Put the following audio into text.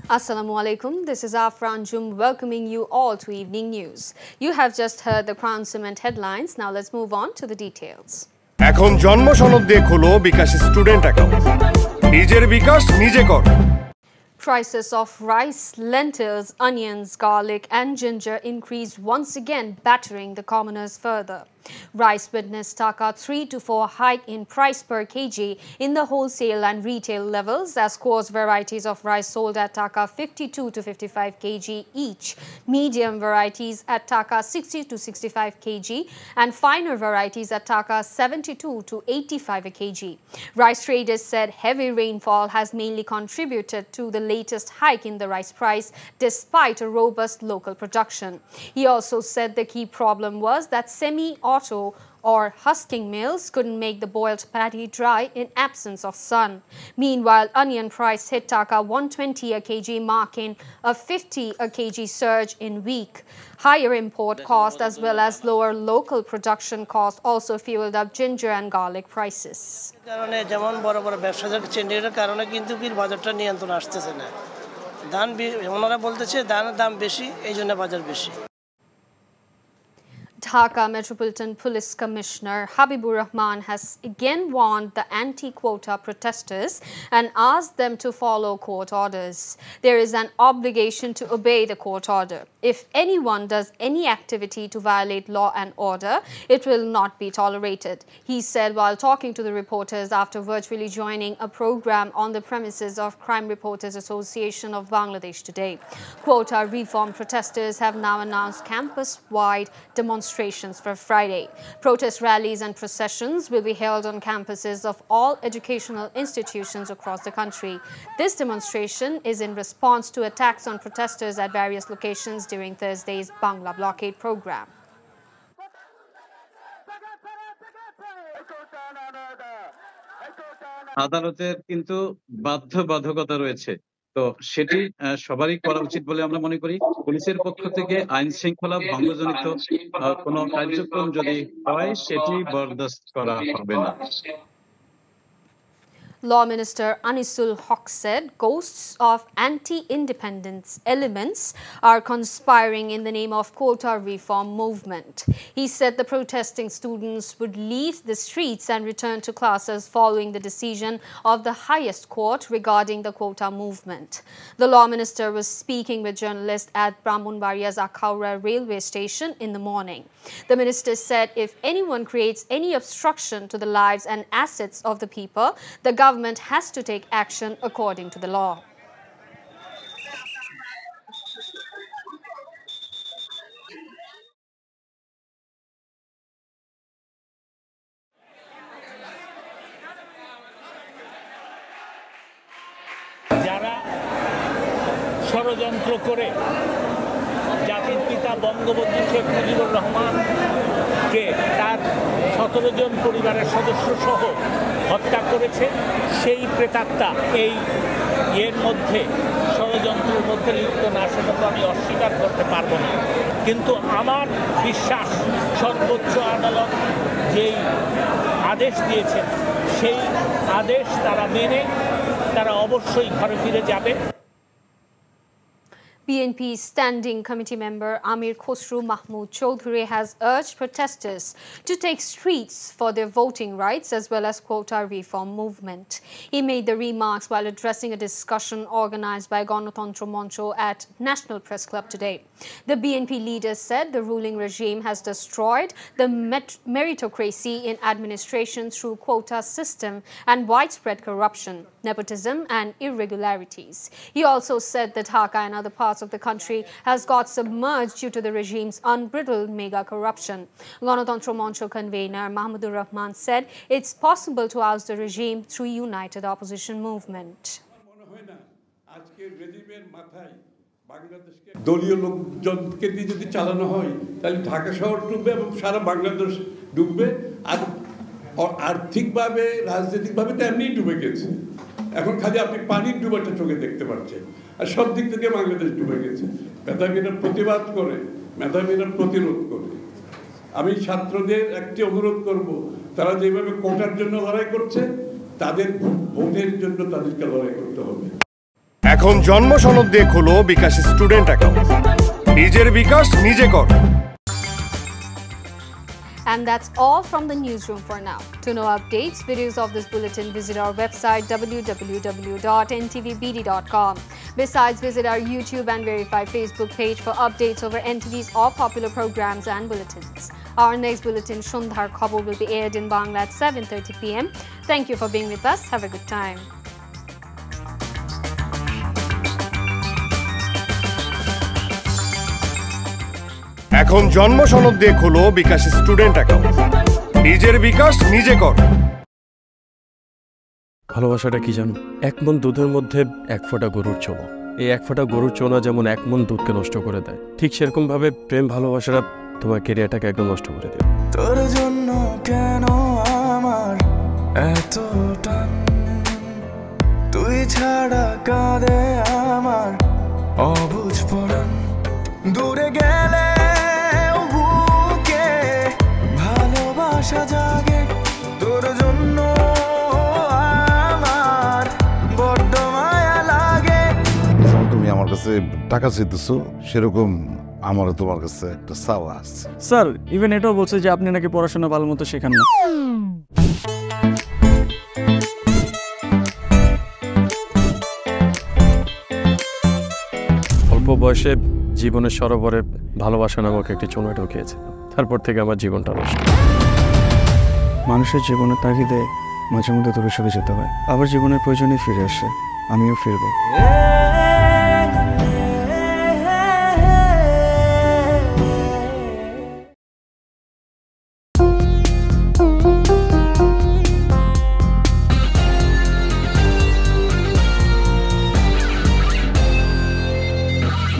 Assalamu alaikum. This is Afran Jum welcoming you all to Evening News. You have just heard the Crown Cement headlines. Now let's move on to the details. এখন জন্ম সনদ দিয়ে খোলো বিকাশ student account নিজের বিকাশ নিজে কর Prices of rice, lentils, onions, garlic and ginger increased once again, battering the commoners further. Rice witnessed Taka 3 to 4 hike in price per kg in the wholesale and retail levels as coarse varieties of rice sold at Taka 52 to 55 kg each, medium varieties at Taka 60 to 65 kg and finer varieties at Taka 72 to 85 a kg. Rice traders said heavy rainfall has mainly contributed to the latest hike in the rice price despite a robust local production. He also said the key problem was that semi-auto or husking mills couldn't make the boiled paddy dry in absence of sun. Meanwhile, onion price hit Taka 120 a kg, marking a 50 a kg surge in week. Higher import cost as well as lower local production cost also fueled up ginger and garlic prices. কারণে যেমন বড় বড় ব্যবসায়ীদের চেঞ্জের কারণে কিন্তু কি বাজারটা নিয়ন্ত্রণ আসতেছে না ধান ওনারা বলতেছে ধানের দাম বেশি এইজন্য বাজার বেশি Dhaka Metropolitan Police Commissioner Habibur Rahman has again warned the anti-quota protesters and asked them to follow court orders. There is an obligation to obey the court order. If anyone does any activity to violate law and order, it will not be tolerated, he said while talking to the reporters after virtually joining a program on the premises of Crime Reporters Association of Bangladesh today. Quota reform protesters have now announced campus-wide demonstrations for Friday. Protest rallies and processions will be held on campuses of all educational institutions across the country. This demonstration is in response to attacks on protesters at various locations during Thursday's Bangla blockade program. আদালতের কিন্তু বাধ্যবাধকতা রয়েছে তো সেটি সবারই করা উচিত বলে আমরা মনে করি পুলিশের পক্ষ থেকে আইন শৃঙ্খলা ভঙ্গজনিত কোনো কার্যক্রম যদি হয় সেটি বরদাস্ত করা হবে না Law Minister Anisul Haq said ghosts of anti-independence elements are conspiring in the name of quota reform movement. He said the protesting students would leave the streets and return to classes following the decision of the highest court regarding the quota movement. The Law Minister was speaking with journalists at Brahmanbaria's Akhaura railway station in the morning. The minister said if anyone creates any obstruction to the lives and assets of the people, the government has to take action according to the law. যারা ষড়যন্ত্র করে জাতির পিতা বঙ্গবন্ধু শেখ মুজিবুর রহমানকে তার 17 জন পরিবারের সদস্য সহ হত্যা করেছে সেই প্রেতাত্মা এই এর মধ্যে ষড়যন্ত্রের মধ্যে লিপ্ত না সেটা তো আমি অস্বীকার করতে পারবো না কিন্তু আমার বিশ্বাস সর্বোচ্চ আদালত যেই আদেশ দিয়েছেন সেই আদেশ তারা মেনে তারা অবশ্যই ঘরে ফিরে যাবে BNP Standing Committee member Amir Khosru Mahmood Choudhury has urged protesters to take streets for their voting rights as well as quota reform movement. He made the remarks while addressing a discussion organized by Ganatantra Moncho at National Press Club today. The BNP leader said the ruling regime has destroyed the meritocracy in administration through quota system and widespread corruption, nepotism and irregularities. He also said that Dhaka and other parts of the country has got submerged due to the regime's unbridled mega corruption. Ganatantra Moncho convener Mahmudur Rahman said it's possible to oust the regime through united opposition movement. দলীয় লোকজনকে দিয়ে যদি চালানো হয় তাহলে ঢাকা শহর ডুববে এবং সারা বাংলাদেশ ডুববে আর আর্থিকভাবে রাজনৈতিকভাবে তো এমনিই ডুবে গেছে এখন খালি আপনি পানির ডুবাটা চোখে দেখতে পাচ্ছেন আর সব দিক থেকে বাংলাদেশ ডুবে গেছে মেধাবীরা প্রতিবাদ করে মেধাবীরা প্রতিরোধ করে আমি ছাত্রদের একটি অনুরোধ করব তারা যেভাবে কোটার জন্য লড়াই করছে তাদের ভোটের জন্য তাদেরকে লড়াই করতে হবে এখন জন্ম সনদ দিয়ে খোলো বিকাশ স্টুডেন্ট অ্যাকাউন্ট। নিজের বিকাশ নিজে কর। And that's all from the newsroom for now. To know updates, videos of this bulletin, visit our website www.ntvbd.com. Besides, visit our YouTube and verified Facebook page for updates over NTV's all popular programs and bulletins. Our next bulletin, Shundhar Khobor, will be aired in Bangla at 7:30 p.m. Thank you for being with us. Have a good time. এখন জন্ম সনদ দিয়ে খোলো বিকাশ student account. নিজের বিকাশ নিজে কর। ভালোবাসাটা কি জানো? 1 মণ দুধের মধ্যে 1 ফোঁটা গরুর চোনা। এই 1 ফোঁটা গরুর চোনা যেমন 1 মণ দুধকে নষ্ট করে দেয়, ঠিক সেরকম ভাবে প্রেম ভালোবাসাটা তোমার ক্যারিয়ারটাকে একদম নষ্ট করে দেয়। তোর জন্য কেন আমার এত টান, তুই ছাড়া কাঁদে আমার অবুঝ পরাণ। দূরে গেলে বুকে ভালোবাসা জাগে, তোর জন্য আমার বড্ড মায়া লাগে। তুমি আমার কাছে টাকা চাইতেছো, সেরকম আমারও তোমার কাছে একটা চাওয়া আছে। স্যার ইভেন এটাও বলছে যে আপনি নাকি পড়াশোনা ভালো মতো শেখান না। অল্প বয়সে জীবনের সরোবরে ভালোবাসা নামক একটি চোনা ঢুকিয়েছে, তারপর থেকে আমার জীবনটা নষ্ট। মানুষের জীবনের তাগিদে মাঝে মধ্যে দূরে সরে যেতে হয়, আবার জীবনের প্রয়োজনে ফিরে আসে। আমিও ফিরবো।